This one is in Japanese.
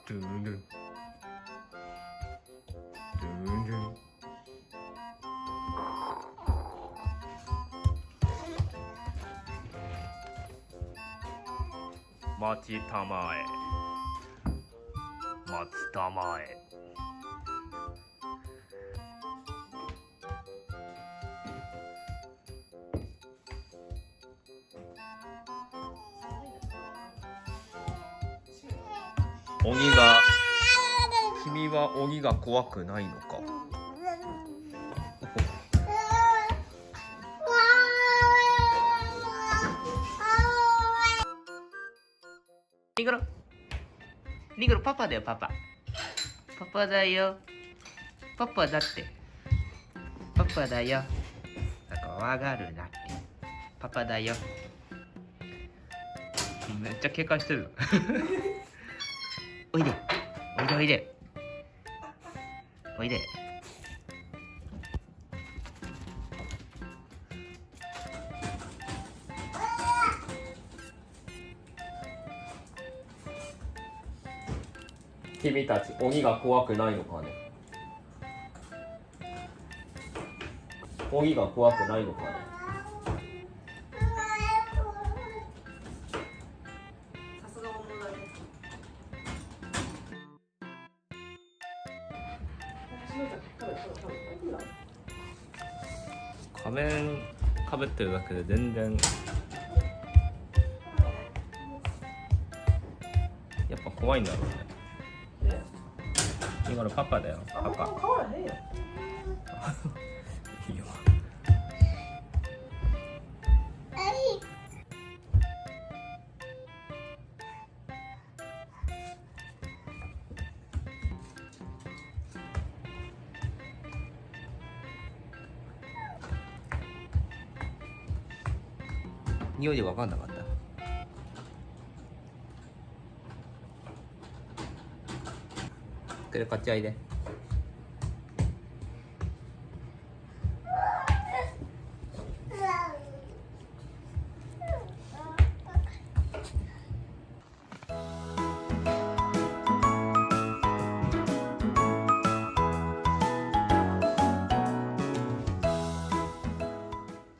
ドゥンドゥンドゥンドゥン待ちたまえ待ちたまえ鬼が君は鬼が怖くないのかリンゴロリンゴロパパだよパパパパだよパパだってパパだよ怖がるなってパパだよめっちゃ警戒してるおいでおいでおいでおいで君たち鬼が怖くないのかね鬼が怖くないのかね仮面かぶってるだけで全然やっぱ怖いんだろうね。今のパパだよパパ変わらへんよいいよ匂いで分かんなかったこれ買っちゃいで。